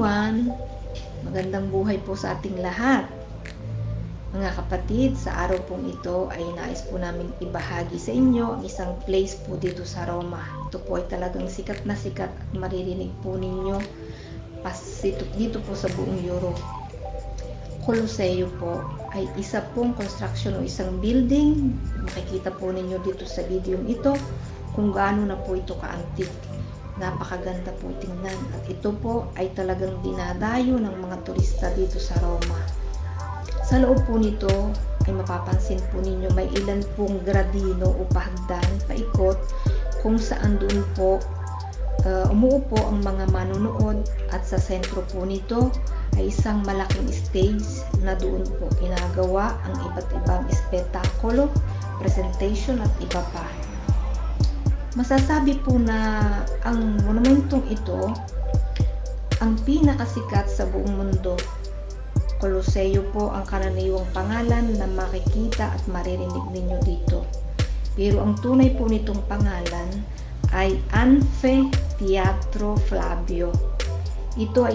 everyone! Magandang buhay po sa ating lahat. Mga kapatid, sa araw pong ito ay nais po namin ibahagi sa inyo ang isang place po dito sa Roma. Ito po ay talagang sikat na sikat at maririnig po ninyo dito po sa buong Europe. Colosseo po ay isa pong construction o isang building. Makikita po ninyo dito sa video ito kung gaano na po ito ka-antik. Napakaganda po tingnan at ito po ay talagang dinadayo ng mga turista dito sa Roma. Sa loob po nito ay mapapansin po ninyo may ilan pong gradino o pahagdan paikot kung saan doon po umuupo ang mga manonood at sa sentro po nito ay isang malaking stage na doon po ginagawa ang iba't ibang espetakulo, presentation at iba pa. Masasabi po na ang monumentong ito ang pinakasikat sa buong mundo. Colosseo po ang karaniwang pangalan na makikita at maririnig ninyo dito. Pero ang tunay po nitong pangalan ay Anfiteatro Flavio. Ito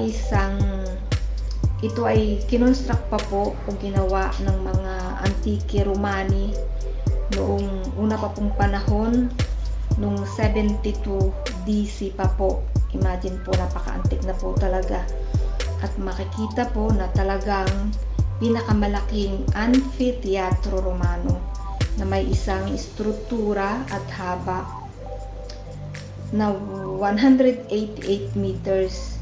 ay kinonstruct pa po o ginawa ng mga antike Romani noong una pa pong panahon, noong 72 DC pa po. Imagine po, napaka-antik na po talaga. At makikita po na talagang pinakamalaking Anfiteatro Romano na may isang struktura at haba na 188 meters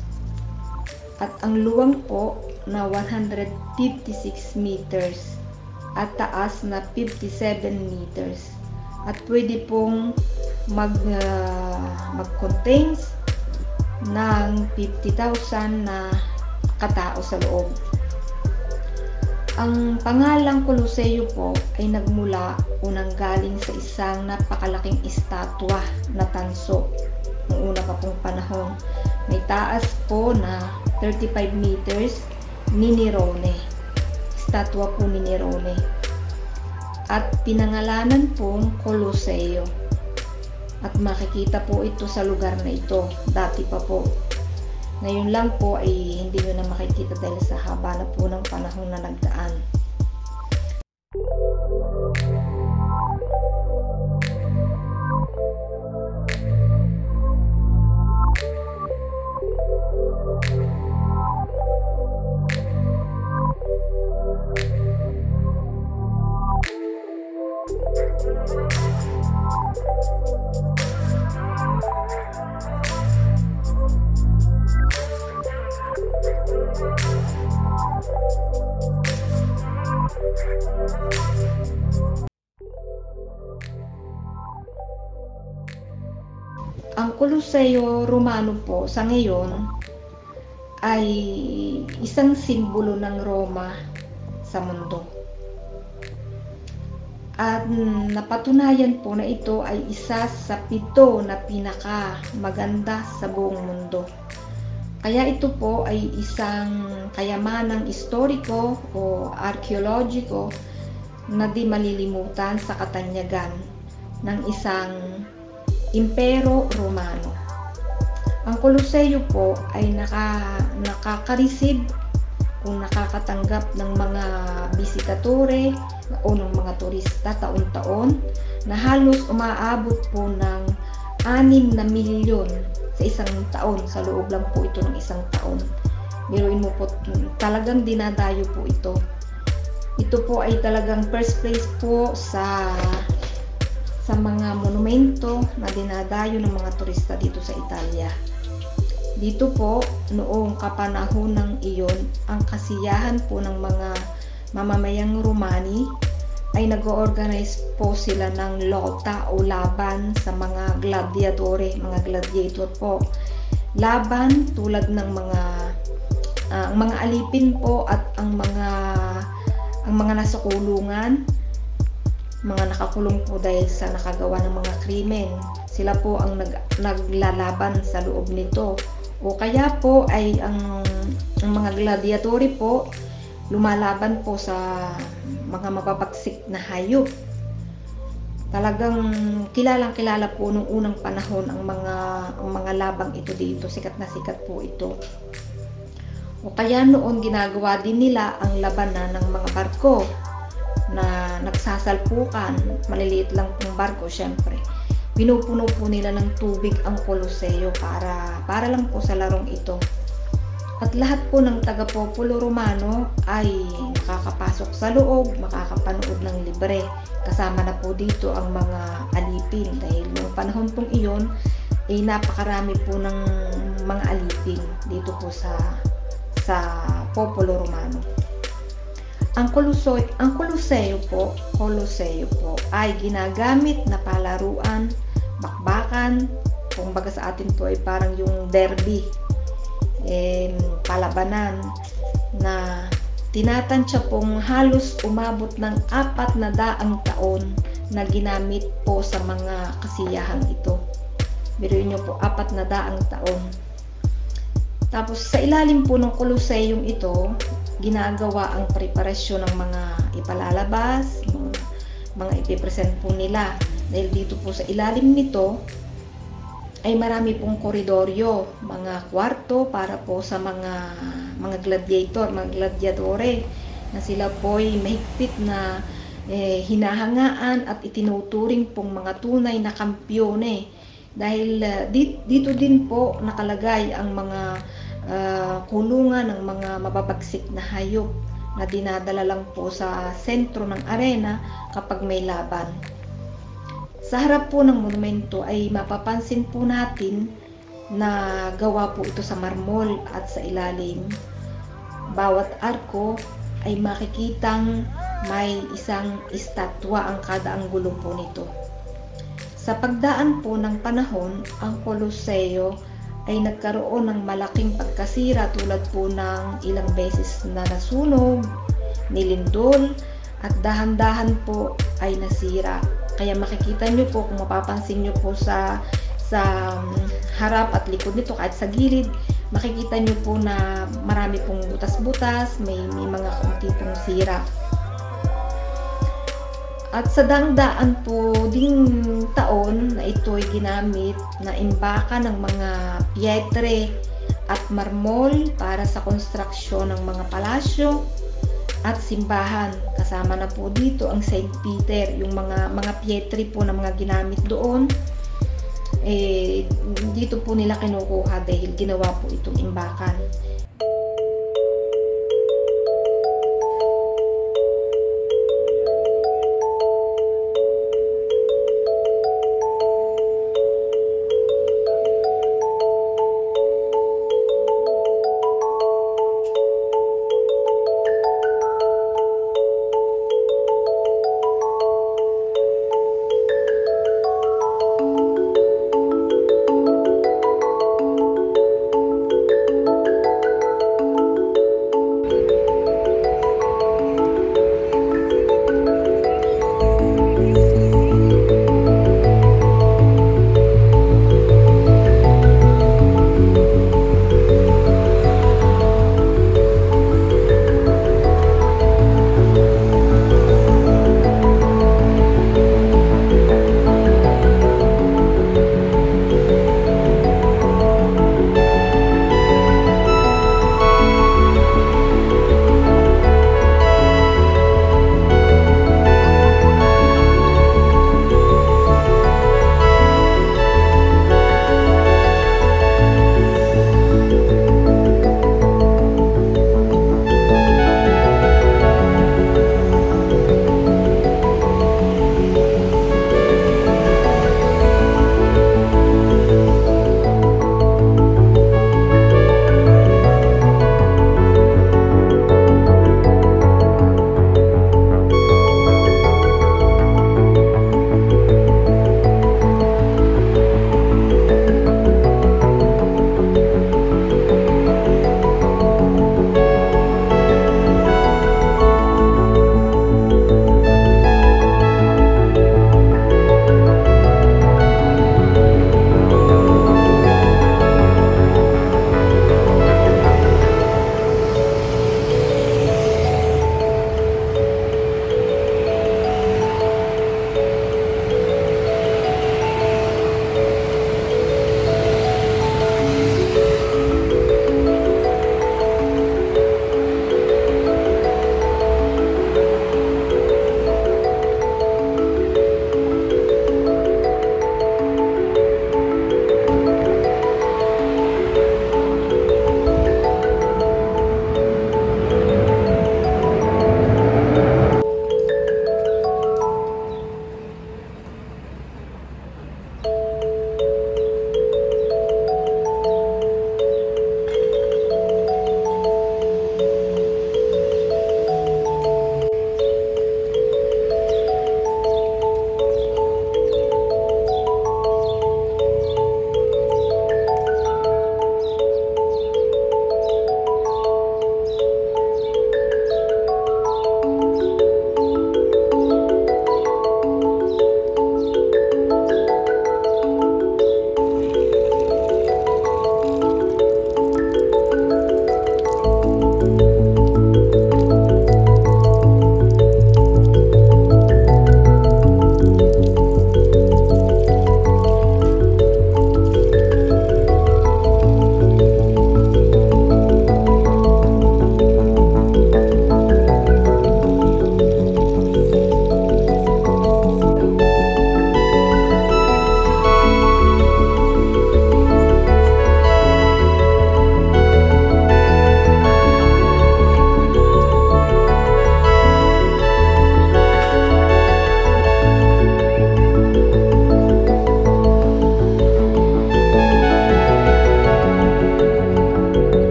at ang luwang po na 156 meters at taas na 57 meters at pwede pong mag-contains ng 50,000 na katao sa loob. Ang pangalang Colosseo po ay nagmula unang galing sa isang napakalaking estatwa na tanso noong una pa pong panahon. May taas po na 35 meters ni Nerone. Estatwa po ni Nerone. At pinangalanan pong Colosseo. At makikita po ito sa lugar na ito. Dati pa po. Ngayon lang po ay hindi nyo na makikita dahil sa haba na po ng panahon na nagdaan. Ang Colosseo Romano po sa ngayon ay isang simbolo ng Roma sa mundo. At napatunayan po na ito ay isa sa 7 na pinakamaganda sa buong mundo. Kaya ito po ay isang kayamanang historiko o arkeologiko na di malilimutan sa katanyagan ng isang Impero Romano. Ang Colosseo po ay nakaka-receive o nakakatanggap ng mga bisitatore o ng mga turista taon-taon na halos umaabot po ng 6 na milyon sa isang taon. Sa loob lang po ito ng isang taon. Biruin mo po, talagang dinadayo po ito. Ito po ay talagang first place po sa mga monumento na dinadayo ng mga turista dito sa Italia. Dito po, noong kapanahon ng iyon, ang kasiyahan po ng mga mamamayang Romani ay nag-organize po sila ng lota o laban sa mga gladiatore, mga gladiator po. Laban tulad ng mga alipin po at ang mga nasa kulungan, mga nakakulong po dahil sa nakagawa ng mga krimen. Sila po ang naglalaban sa loob nito. O kaya po ay ang mga gladiatori po lumalaban po sa mga mapapagsik na hayop. Talagang kilalang-kilala po nung unang panahon ang mga labang ito dito. Sikat na sikat po ito. O kaya noon ginagawa din nila ang labanan ng mga barko na nagsasalpukan, maliliit lang pong barko syempre. Pinupuno po nila ng tubig ang Koloseo para lang po sa larong ito. At lahat po ng taga-Popolo Romano ay makakapasok sa loob, makakapanood ng libre. Kasama na po dito ang mga alipin dahil noong panahon pong iyon ay napakarami po ng mga alipin dito po sa Popolo Romano. Ang Koloseo po ay ginagamit na palaruan, bakbakan, kung baga sa atin po ay parang yung derby, palabanan na tinatansya pong halos umabot ng 400 taon na ginamit po sa mga kasiyahang ito. Biruin nyo po, 400 taon. Tapos sa ilalim po ng Koloseum ito, ginagawa ang preparasyon ng mga ipalalabas, mga ipipresent po nila. Dahil dito po sa ilalim nito ay marami pong koridoryo, mga kwarto para po sa mga gladiator, mga gladiadore na sila po ay mahigpit na hinahangaan at itinuturing pong mga tunay na kampyone. Dahil dito din po nakalagay ang mga kulungan ng mga mababagsik na hayop na dinadala lang po sa sentro ng arena kapag may laban. Sa harap po ng monumento ay mapapansin po natin na gawa po ito sa marmol at sa ilalim. Bawat arko ay makikitang may isang estatwa ang kada anggulo po nito. Sa pagdaan po ng panahon, ang Koloseo ay nagkaroon ng malaking pagkasira tulad po ng ilang beses na nasunog, nilindol, at dahan-dahan po ay nasira. Kaya makikita nyo po, kung mapapansin nyo po sa harap at likod nito, kahit sa gilid, makikita nyo po na marami pong butas-butas, may mga kaunti pong sira. At sa dang-daan po ding taon na ito ay ginamit na imbaka ng mga pietre at marmol para sa konstruksyon ng mga palasyo at simbahan. Kasama na po dito ang St. Peter, yung mga pietre po na mga ginamit doon. Dito po nila kinukuha dahil ginawa po itong imbakan.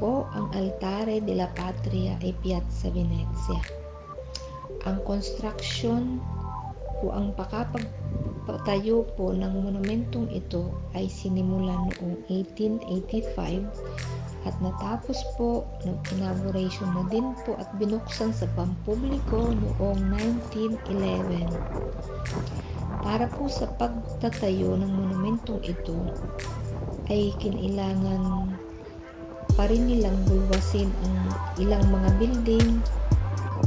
po ang Altare della Patria ay Piazza Venezia. Ang construction o ang pagpatayo po ng monumentong ito ay sinimulan noong 1885 at natapos po ng inauguration na din po at binuksan sa pampubliko noong 1911. Para po sa pagtatayo ng monumentong ito ay kinailangan pa rin nilang bulwasin ang ilang mga building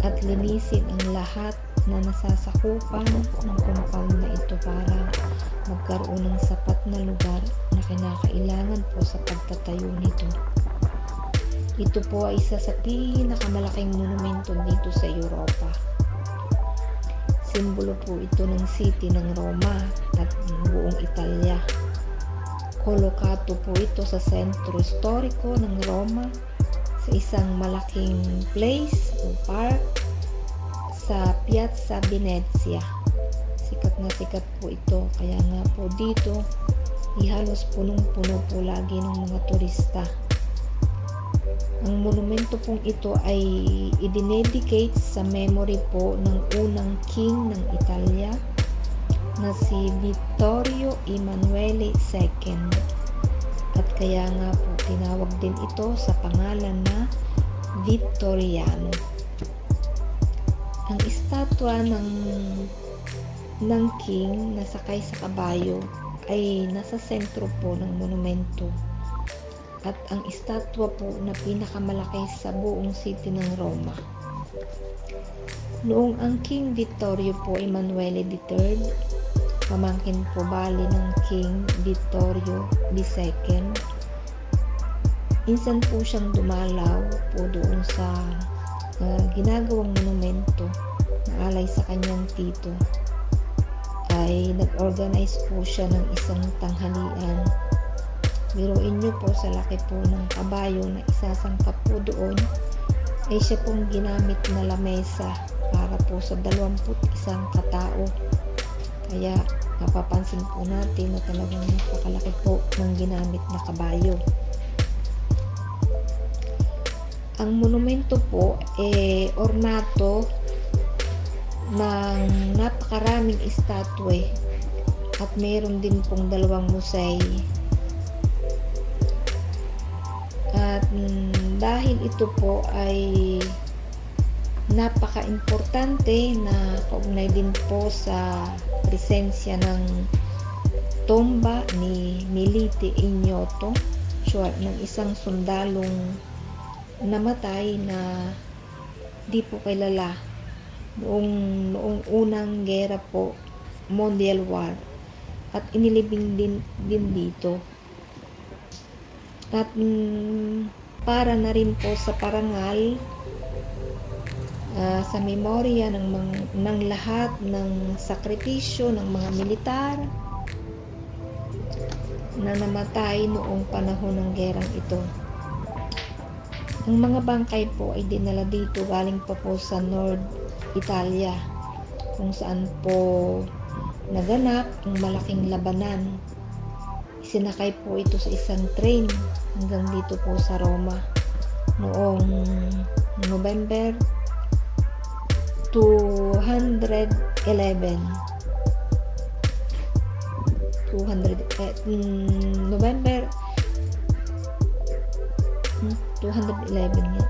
at linisin ang lahat na nasasakupan ng compound na ito para magkaroon ng sapat na lugar na kinakailangan po sa pagtatayo nito. Ito po ay isa sa pinakamalaking monumento dito sa Europa. Simbolo po ito ng city ng Roma at buong Italia. Kolokato po ito sa sentro historiko ng Roma sa isang malaking place o park sa Piazza Venezia. Sikat na sikat po ito, kaya nga po dito halos punong-puno po lagi ng mga turista. Ang monumento pong ito ay idinedicate sa memory po ng unang king ng Italia na si Vittorio Emanuele II. At kaya nga po tinawag din ito sa pangalan na Vittoriano. Ang estatwa ng king na sakay sa kabayo ay nasa sentro po ng monumento. At ang estatwa po na pinakamalaki sa buong city ng Roma. Noong ang King Vittorio po Emanuele III, pamangkin po bali ng King Vittorio II, minsan po siyang dumalaw po doon sa ginagawang monumento na alay sa kanyang tito. Ay nag-organize po siya ng isang tanghalian. Biruin nyo po sa laki po ng kabayo na isasangkap po doon ay siya pong ginamit na lamesa para po sa 21 katao. Kaya mapapansin po natin na talagang napakalaki po ng ginamit na kabayo. Ang monumento po ornato ng napakaraming estatwe at mayroon din pong 2 musay. At dahil ito po ay napaka-importante na kaugnay din po sa presensya ng tomba ni Milite Ignoto, ng isang sundalong namatay na di po kilala noong unang gera po, Mondial War, at inilibing din dito. At para na rin po sa parangal sa memorya ng lahat ng sakripisyo ng mga militar na namatay noong panahon ng gerang ito. Ang mga bangkay po ay dinala dito galing pa po sa North Italia, kung saan po naganap ang malaking labanan. Sinakay po ito sa isang train hanggang dito po sa Roma noong November 211. November 211 nga.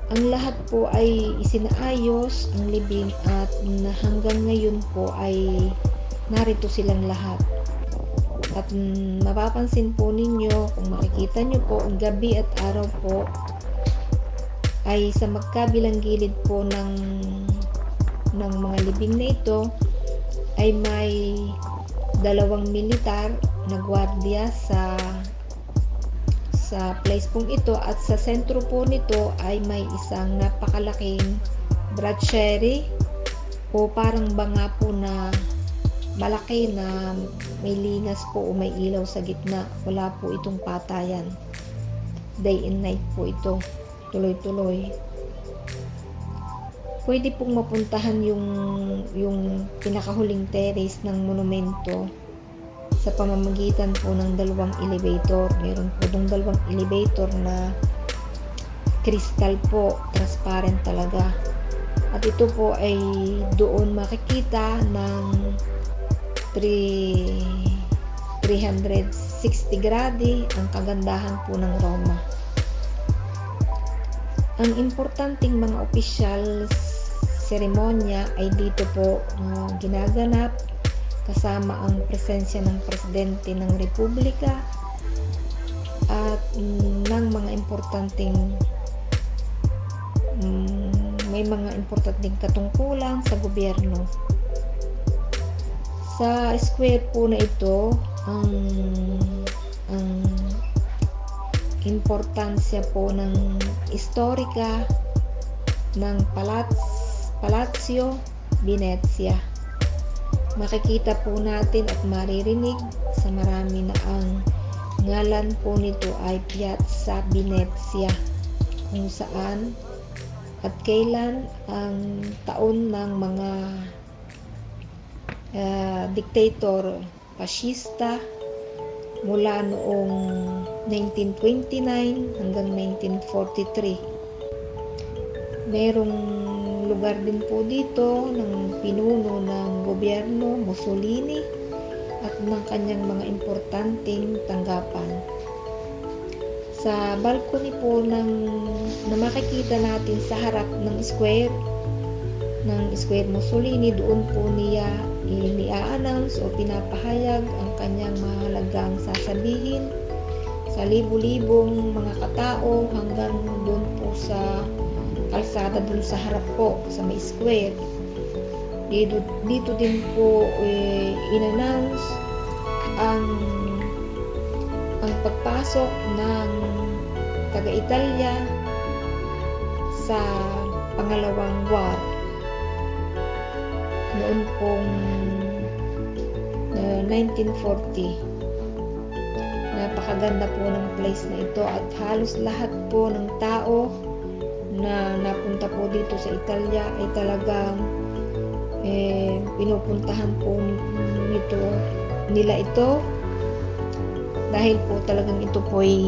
Ang lahat po ay isinaayos ang libing at hanggang ngayon po ay narito silang lahat. At mapapansin po ninyo, kung makikita nyo po, ang gabi at araw po ay sa magkabilang gilid po ng mga libing na ito ay may 2 militar na gwardiya sa place pong ito, at sa sentro po nito ay may isang napakalaking braccieri o parang banga po na malaki na may linas po o may ilaw sa gitna. Wala po itong patayan. Day and night po ito. Tuloy-tuloy. pwede pong mapuntahan yung pinakahuling terrace ng monumento sa pamamagitan po ng dalawang elevator. Meron po dong dalawang elevator na crystal po, transparent talaga. At ito po ay doon makikita ng 360 grado ang kagandahan po ng Roma. Ang importanteng mga opisyal seremonya ay dito po ginaganap kasama ang presensya ng Presidente ng Republika at ng mga importanteng may mga importanteng katungkulan sa gobyerno. Sa square po na ito, ang importansya po ng historika ng Palazzo Venezia. Makikita po natin at maririnig sa marami na ang ngalan po nito ay Piazza Venezia, kung saan at kailan ang taon ng mga dictator fascista mula noong 1929 hanggang 1943. Merong lugar din po dito ng pinuno ng gobyerno Mussolini at ng kanyang mga importanteng tanggapan. Sa balcony po na makikita natin sa harap ng square Mussolini, doon po niya i-announce o pinapahayag ang kanyang mahalagang sasabihin sa libu-libong mga katao hanggang doon po sa kalsada doon sa harap po sa may square. Dito din po in-announce ang pagpasok ng taga-Italia sa pangalawang war noon pong 1940. Napakaganda po ng place na ito at halos lahat po ng tao na napunta po dito sa Italia ay talagang pinupuntahan po nila ito dahil po talagang ito po ay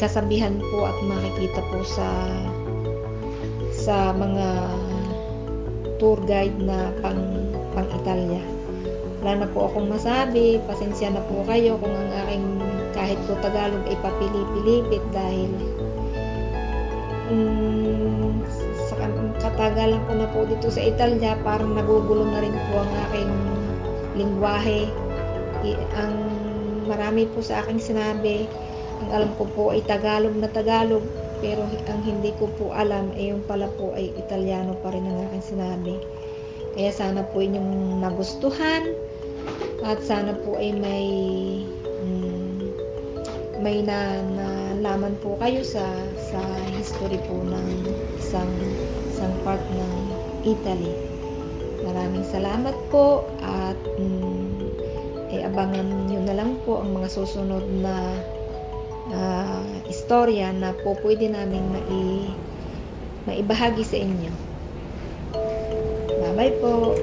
kasabihan po at makikita po sa mga tour guide na pang Italia. Wala na po akong masabi, pasensya na po kayo kung ang aking kahit po Tagalog ay papilipilipit dahil sa katagalan ko na po dito sa Italia, parang nagugulo na rin po ang aking lingwahe. Ang marami po sa aking sinabi, ang alam ko po ay Tagalog na Tagalog, pero ang hindi ko po alam ay yung pala po ay Italiano pa rin ang aking sinabi. Kaya sana po inyong nagustuhan at sana po ay may nalaman po kayo sa history po ng isang part ng Italy. Maraming salamat po at abangan nyo na lang po ang mga susunod na istorya na po pwede namin maibahagi sa inyo. Bye-bye po!